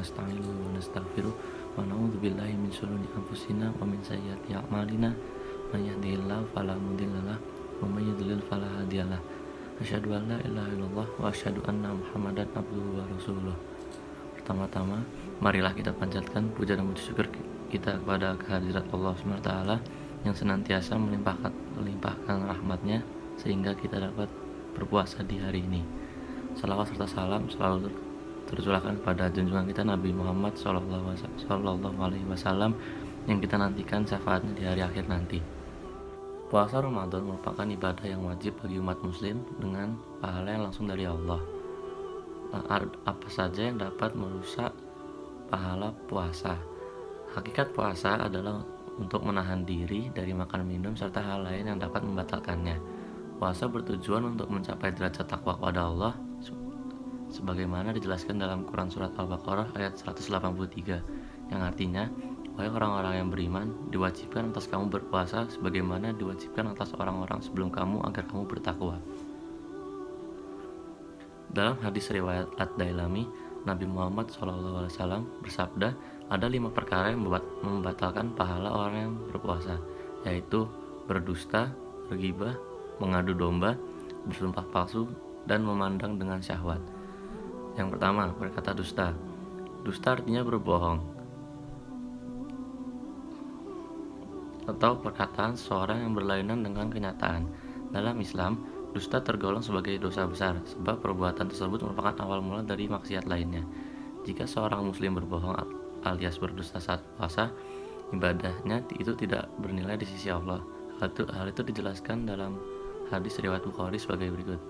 nasta'inuhu wa nastaghfiruh wa na'udzu billahi min syururi anfusina wa min sayyiati a'malina may yahdihillahu fala mudhillalah wa may yudlil fala hadiyalah. Asyhadu an la ilaha illallah wa asyhadu anna Muhammadan abduhu wa rasuluh. Pertama-tama, marilah kita panjatkan puja dan puji syukur kita kepada kehadirat Allah SWT yang senantiasa melimpahkan rahmatnya sehingga kita dapat berpuasa di hari ini. Salawat serta salam selalu tercurahkan kepada junjungan kita Nabi Muhammad SAW yang kita nantikan syafaatnya di hari akhir nanti. Puasa Ramadan merupakan ibadah yang wajib bagi umat muslim dengan pahala yang langsung dari Allah. Apa saja yang dapat merusak pahala puasa? Hakikat puasa adalah untuk menahan diri dari makan minum serta hal lain yang dapat membatalkannya. Puasa bertujuan untuk mencapai derajat takwa kepada Allah sebagaimana dijelaskan dalam Quran surat Al-Baqarah ayat 183 yang artinya, wahai orang-orang yang beriman, diwajibkan atas kamu berpuasa sebagaimana diwajibkan atas orang-orang sebelum kamu agar kamu bertakwa. Dalam hadis riwayat Ad-Dailami, Nabi Muhammad SAW bersabda, ada 5 perkara yang membatalkan pahala orang yang berpuasa, yaitu berdusta, bergibah, mengadu domba, bersumpah palsu, dan memandang dengan syahwat. Yang pertama, berkata dusta. Dusta artinya berbohong atau perkataan seseorang yang berlainan dengan kenyataan. Dalam Islam, dusta tergolong sebagai dosa besar sebab perbuatan tersebut merupakan awal mula dari maksiat lainnya. Jika seorang muslim berbohong alias berdusta saat puasa, ibadahnya itu tidak bernilai di sisi Allah. Hal itu dijelaskan dalam hadis riwayat Bukhari sebagai berikut.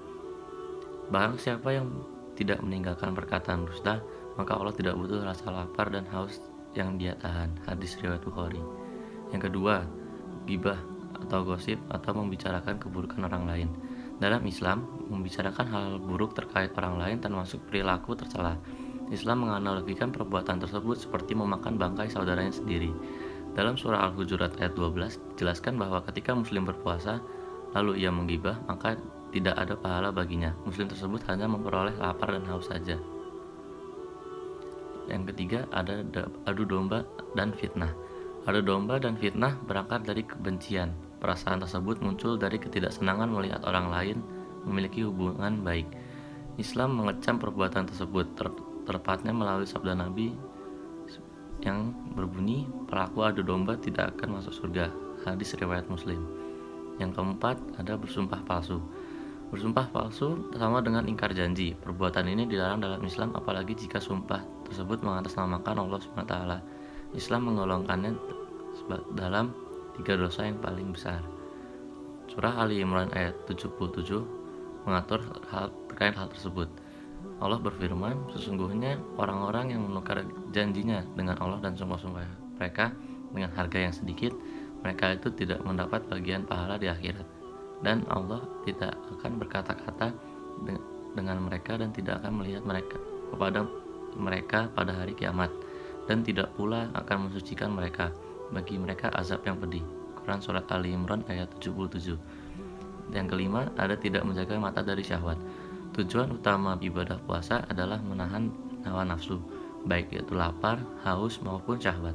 Barang siapa yang tidak meninggalkan perkataan dusta, maka Allah tidak butuh rasa lapar dan haus yang dia tahan. Hadis riwayat Bukhari. Yang kedua, ghibah atau gosip atau membicarakan keburukan orang lain. Dalam Islam, membicarakan hal buruk terkait orang lain termasuk perilaku tercela. Islam menganalogikan perbuatan tersebut seperti memakan bangkai saudaranya sendiri. Dalam surah Al-Hujurat ayat 12, dijelaskan bahwa ketika muslim berpuasa, lalu ia menggibah, maka tidak ada pahala baginya. Muslim tersebut hanya memperoleh lapar dan haus saja. Yang ketiga, ada adu domba dan fitnah. Adu domba dan fitnah berangkat dari kebencian. Perasaan tersebut muncul dari ketidaksenangan melihat orang lain memiliki hubungan baik. Islam mengecam perbuatan tersebut, tepatnya melalui sabda Nabi yang berbunyi, pelaku adu domba tidak akan masuk surga. Hadis riwayat Muslim. Yang keempat, ada bersumpah palsu. Bersumpah palsu sama dengan ingkar janji. Perbuatan ini dilarang dalam Islam apalagi jika sumpah tersebut mengatasnamakan Allah SWT. Islam menggolongkannya dalam 3 dosa yang paling besar. Surah Ali Imran ayat 77 mengatur terkait hal tersebut. Allah berfirman, sesungguhnya orang-orang yang menukar janjinya dengan Allah dan sumpah-sumpah mereka dengan harga yang sedikit, mereka itu tidak mendapat bagian pahala di akhirat. Dan Allah tidak akan berkata-kata dengan mereka dan tidak akan melihat mereka pada hari kiamat, dan tidak pula akan mensucikan mereka. Bagi mereka azab yang pedih. Quran surat Ali Imran ayat 77. Yang kelima, ada tidak menjaga mata dari syahwat. Tujuan utama ibadah puasa adalah menahan hawa nafsu, baik itu lapar, haus maupun syahwat.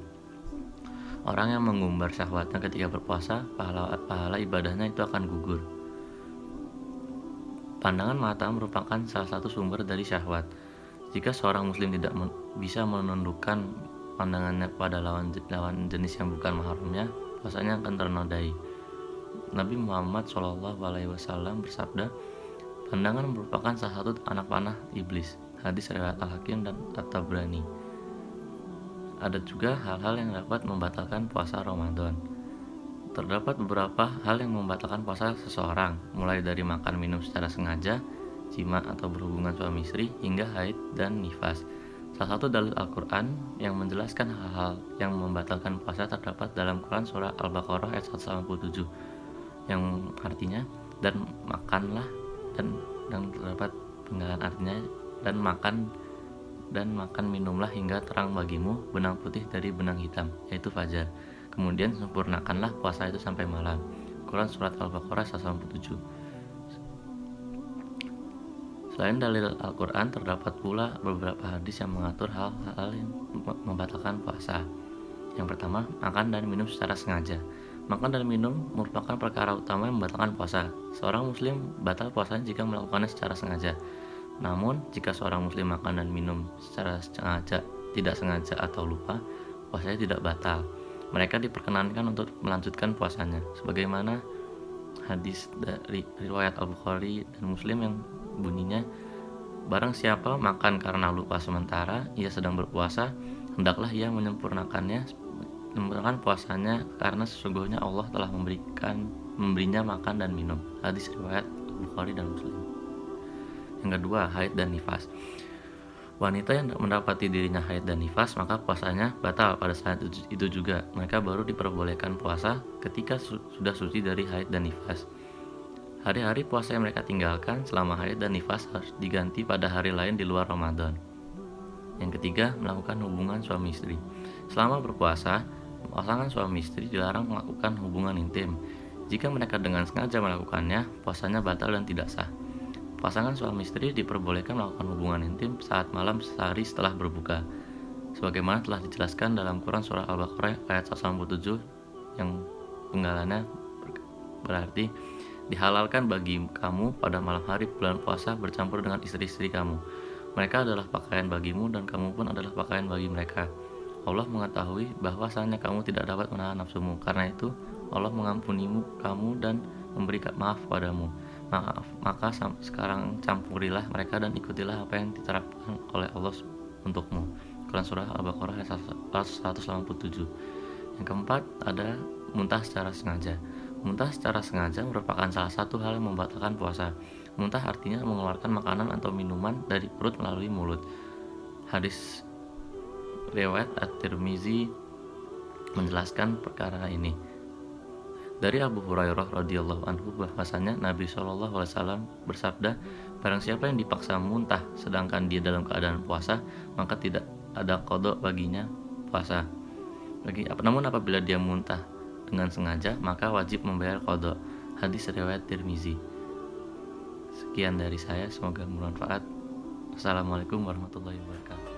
Orang yang mengumbar syahwatnya ketika berpuasa, pahala ibadahnya itu akan gugur. Pandangan mata merupakan salah satu sumber dari syahwat. Jika seorang muslim tidak bisa menundukkan pandangannya pada lawan jenis yang bukan mahramnya, puasanya akan ternodai. Nabi Muhammad SAW bersabda, pandangan merupakan salah satu anak panah iblis. Hadis riwayat Al-Hakim dan At-Tabrani. Ada juga hal-hal yang dapat membatalkan puasa Ramadan. Terdapat beberapa hal yang membatalkan puasa seseorang, mulai dari makan minum secara sengaja, jima atau berhubungan suami istri, hingga haid dan nifas. Salah satu dalil Al-Quran yang menjelaskan hal-hal yang membatalkan puasa terdapat dalam Quran surah Al-Baqarah ayat 187 yang artinya dan makanlah dan terdapat penggalan artinya dan makan minumlah hingga terang bagimu benang putih dari benang hitam, yaitu fajar. Kemudian sempurnakanlah puasa itu sampai malam. Quran surat Al-Baqarah 187. Selain dalil Al-Quran, terdapat pula beberapa hadis yang mengatur hal-hal yang membatalkan puasa. Yang pertama, makan dan minum secara sengaja. Makan dan minum merupakan perkara utama yang membatalkan puasa. Seorang muslim batal puasanya jika melakukannya secara sengaja. Namun, jika seorang muslim makan dan minum secara sengaja, tidak sengaja atau lupa, puasanya tidak batal. Mereka diperkenankan untuk melanjutkan puasanya, sebagaimana hadis dari riwayat Al-Bukhari dan Muslim yang bunyinya, barang siapa makan karena lupa sementara ia sedang berpuasa, hendaklah ia menyempurnakan puasanya, karena sesungguhnya Allah telah memberinya makan dan minum. Hadis riwayat Bukhari dan Muslim. Yang kedua, haid dan nifas. Wanita yang mendapati dirinya haid dan nifas, maka puasanya batal pada saat itu juga. Mereka baru diperbolehkan puasa ketika sudah suci dari haid dan nifas. Hari-hari puasa yang mereka tinggalkan selama haid dan nifas harus diganti pada hari lain di luar Ramadan. Yang ketiga, melakukan hubungan suami istri. Selama berpuasa, pasangan suami istri dilarang melakukan hubungan intim. Jika mereka dengan sengaja melakukannya, puasanya batal dan tidak sah. Pasangan suami istri diperbolehkan melakukan hubungan intim saat malam sehari setelah berbuka, sebagaimana telah dijelaskan dalam Quran surah Al-Baqarah ayat 187 yang penggalannya berarti, dihalalkan bagi kamu pada malam hari bulan puasa bercampur dengan istri-istri kamu. Mereka adalah pakaian bagimu dan kamu pun adalah pakaian bagi mereka. Allah mengetahui bahwasanya kamu tidak dapat menahan nafsumu, karena itu Allah mengampunimu kamu dan memberi maaf padamu. Maka sekarang campurilah mereka dan ikutilah apa yang diterapkan oleh Allah untukmu. Quran surah Al-Baqarah ayat 187. Yang keempat, ada muntah secara sengaja. Muntah secara sengaja merupakan salah satu hal yang membatalkan puasa. Muntah artinya mengeluarkan makanan atau minuman dari perut melalui mulut. Hadis riwayat At-Tirmizi menjelaskan perkara ini. Dari Abu Hurairah radhiyallahu anhu bahwasanya Nabi SAW bersabda, barang siapa yang dipaksa muntah sedangkan dia dalam keadaan puasa, maka tidak ada qada baginya puasa. Namun apabila dia muntah dengan sengaja, maka wajib membayar qada. Hadis riwayat Tirmizi. Sekian dari saya, semoga bermanfaat. Assalamualaikum warahmatullahi wabarakatuh.